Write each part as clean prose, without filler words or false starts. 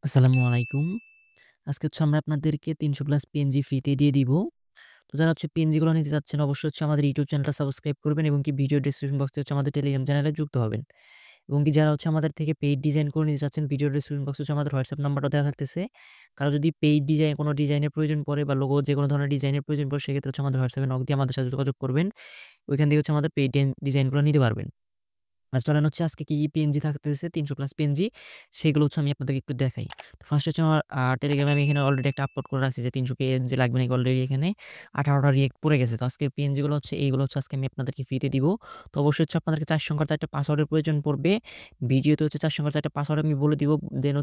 আসসালামু আলাইকুম। আজকে আমরা আপনাদেরকে ৩০০ প্লাস পিএনজি ফ্রিতে দিয়ে দিব। তো যারা পিএনজি গুলো নিতে চাচ্ছেন অবশ্যই আমাদের ইউটিউব চ্যানেলটা সাবস্ক্রাইব করবেন এবং ভিডিও ডেসক্রিপশন বক্সে আমাদের টেলিগ্রাম চ্যানেলে যুক্ত হবেন। এবং যারা আমাদের থেকে পেইড ডিজাইন করে নিতে চাচ্ছেন ভিডিও ডেসক্রিপশন বক্সে আমাদের হোয়াটসঅ্যাপ নাম্বারটা দেওয়া থাকতেছে। কারো যদি পেইড ডিজাইন কোনো ডিজাইনের প্রয়োজন পড়ে বা লোগো যেকোনো ধরনের ডিজাইনের প্রয়োজন পড়ে সেক্ষেত্রে আমাদের হোয়াটসঅ্যাপে নক দিয়ে আমাদের সাথে যোগাযোগ করবেন। ওইখান থেকে আমাদের পেইড ডিজাইনগুলো নিতে পারবেন। চলেন আজকে কি পিএনজি থাকতেছে ৩০০ প্লাস পিএনজি সেগুলো আমি আপনাদেরকে একটু দেখাই। তো ফার্স্ট আমার টেলিগ্রামে আমি এখানে অলরেডি একটা আপলোড করে রাখছি যে ৩০০ পিএনজি লাগবে নাকি অলরেডি এখানে 18টা রিয়েক্ট পড়ে গেছে। তো আজকের পিএনজি গুলো এইগুলো আজকে আমি আপনাদেরকে ফ্রিতে দিব। তো অবশ্যই আপনাদেরকে ৪ সংখ্যার ৪টা পাসওয়ার্ডের প্রয়োজন পড়বে। ভিডিওতে ৪ সংখ্যার ৪টা পাসওয়ার্ড আমি বলে দিব। দেন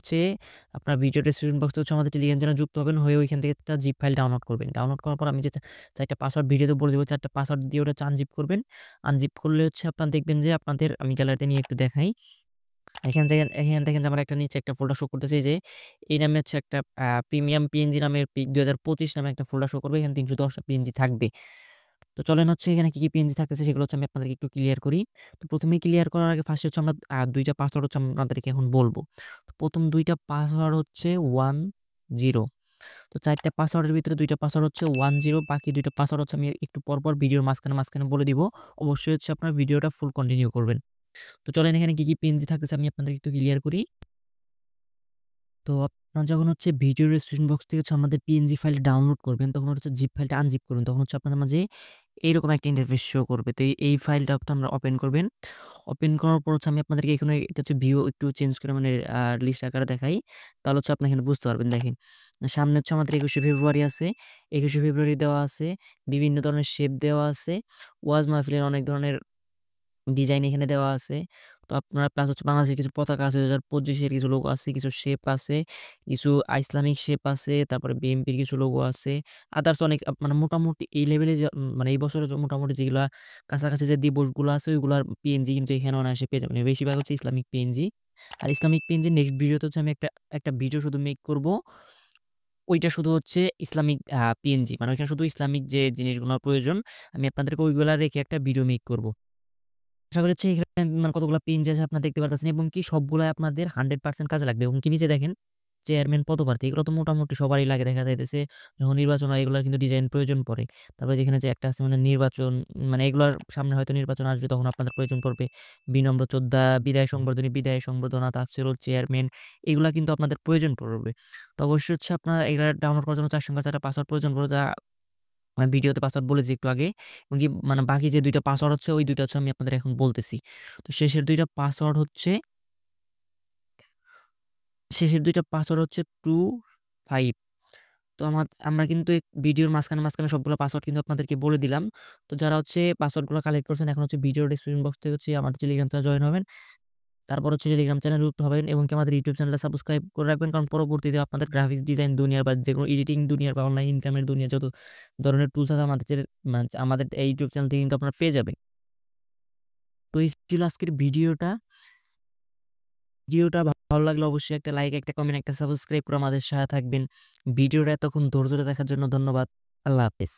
আপনার ভিডিও ডেসক্রিপশন বক্সে আমাদের টেলিগ্রাম চ্যানেলে যুক্ত হবেন হয়ে ওইখান থেকে একটা জিপ ফাইল ডাউনলোড করবেন। ডাউনলোড করার পর আমি যে ৪টা পাসওয়ার্ড ভিডিওতে বলে দিব ৪টা পাসওয়ার্ড দিয়ে ওটা আনজিপ করবেন। আনজিপ করলে আপনারা দেখবেন যে আপনাদের আমি গ্যালারিতে নিয়ে একটু দেখাই। এখানে দেখেন যে আমার একটা নিচে একটা ফোল্ডার শো করতেছে যে এই নামে একটা প্রিমিয়াম পিএনজি নামের ২০২৫ নামে একটা ফোল্ডার শো করবে। এখানে ৩১০ টা পিএনজি থাকবে। তো চলেন এখানে কি পিএনজি থাকতেছে সেগুলো আমি আপনাদেরকে একটু ক্লিয়ার করি। তো প্রথমেই ক্লিয়ার করার আগে ফার্স্টে আমরা ২টা পাসওয়ার্ড আপনাদেরকে এখন বলব। তো প্রথম ২টা পাসওয়ার্ড 10। তো ৪টা পাসওয়ার্ডের ভিতরে ২টা পাসওয়ার্ড 10, বাকি ২টা পাসওয়ার্ড আমি একটু পরপর ভিডিওর মাঝখানে বলে দিব। অবশ্যই আপনার ভিডিওটা ফুল কন্টিনিউ করবেন। তো চলেন এখানে কি পিএনজি থাকতেছে আমি আপনাদেরকে একটু ক্লিয়ার করি। তো আপনারা যখন ভিডিও ডেসক্রিপশন বক্স থেকে আমাদের পিএনজি ফাইল ডাউনলোড করবেন তখন জিপ ফাইলটা আনজিপ করবেন। তখন আপনাদের মাঝে এইরকম একটা ইন্টারফেস শো করবে। তো এই ফাইলটা আপনারা ওপেন করবেন। ওপেন করার পর আমি আপনাদেরকে এখানে এটা ভিউ একটু চেঞ্জ করে মানে লিস্ট আকারে দেখাই। তাহলে আপনি এখানে বুঝতে পারবেন। দেখেন সামনে আমাদের ২১শে ফেব্রুয়ারি আছে। ২১শে ফেব্রুয়ারি দেওয়া আছে। বিভিন্ন ধরনের শেপ দেওয়া আছে। ওয়াজ মাহফিলের অনেক ধরনের ডিজাইন এখানে দেওয়া আছে। তো আপনার প্লাস বাংলাদেশের কিছু পতাকা আছে, ২০২৫ এর কিছু লোগো আছে, কিছু শেপ আছে, কিছু ইসলামিক শেপ আছে, তারপরে বিএনপির কিছু লোগো আছে। আদার্স অনেক মানে মোটামুটি এই লেভেলে যে মানে এই বছরের মোটামুটি যেগুলা কাছাকাছি যে দিবসগুলো আছে ওইগুলার পিএনজি কিন্তু এখানে অনায়াসে পেয়ে যাবেন। বেশিরভাগ ইসলামিক পিএনজি। আর ইসলামিক পিএনজি নেক্সট ভিডিওতে আমি একটা ভিডিও শুধু মেক করব। ওইটা শুধু ইসলামিক পিএনজি মানে ওইখানে শুধু ইসলামিক যে জিনিসগুলোর প্রয়োজন আমি আপনাদেরকে ওইগুলা রেখে একটা ভিডিও মেক করব। আশা করি এখানে মানে কতগুলা পিন আছে আপনারা দেখতে পারতেছেন এবং সবগুলাই আপনাদের 100% কাজে লাগবে এবং নিচে দেখেন চেয়ারম্যান পদপ্রার্থী এগুলো তো মোটামুটি সবারই লাগে দেখা যাইতেছে যখন নির্বাচন হয় এগুলোর কিন্তু ডিজাইন প্রয়োজন পড়ে। তারপরে যেখানে যে একটা আছে মানে নির্বাচন মানে এগুলোর সামনে হয়তো নির্বাচন আসবে তখন আপনাদের প্রয়োজন পড়বে। বিনম্র যোদ্ধা, বিদায় সংবর্ধনা, তাফসীরুল চেয়ারম্যান এগুলা কিন্তু আপনাদের প্রয়োজন পড়বে। তো অবশ্যই আপনারা এগুলা ডাউনলোড করার জন্য ৪ সংখ্যার ৪টা পাসওয়ার্ড প্রয়োজন পড়বে যা আমি ভিডিওতে পাসওয়ার্ড বলেছি একটু আগে এবং মানে বাকি যে ২টা পাসওয়ার্ড ওই ২টা আমি আপনাদের এখন বলতেছি। তো শেষের ২টা পাসওয়ার্ড 25। তো আমরা কিন্তু ভিডিওর মাঝখানে সবগুলো পাসওয়ার্ড কিন্তু আপনাদেরকে বলে দিলাম। তো যারা পাসওয়ার্ডগুলো কালেক্ট করছেন এখন ভিডিও ডেসক্রিপশন বক্স থেকে আমাদের টেলিগ্রাম চ্যানেলে জয়েন হবেন। তারপর টেলিগ্রাম চ্যানেলে যুক্ত হবেন এবং আমাদের ইউটিউব চ্যানেলটা সাবস্ক্রাইব করে রাখবেন। কারণ পরবর্তীতে আপনাদের গ্রাফিক্স ডিজাইন দুনিয়ার বা যেকোনো এডিটিং দুনিয়ার বা অনলাইন ইনকামের দুনিয়ার যত ধরনের টুলস আছে আমাদের এই ইউটিউব চ্যানেল থেকে কিন্তু আপনারা পেয়ে যাবেন। তো এই ছিল আজকের ভিডিওটা ভালো লাগলে অবশ্যই একটা লাইক, একটা কমেন্ট, একটা সাবস্ক্রাইব করে আমাদের সাথে থাকবেন। ভিডিওটা এতক্ষণ ধৈর্য ধরে দেখার জন্য ধন্যবাদ। আল্লাহ হাফেজ।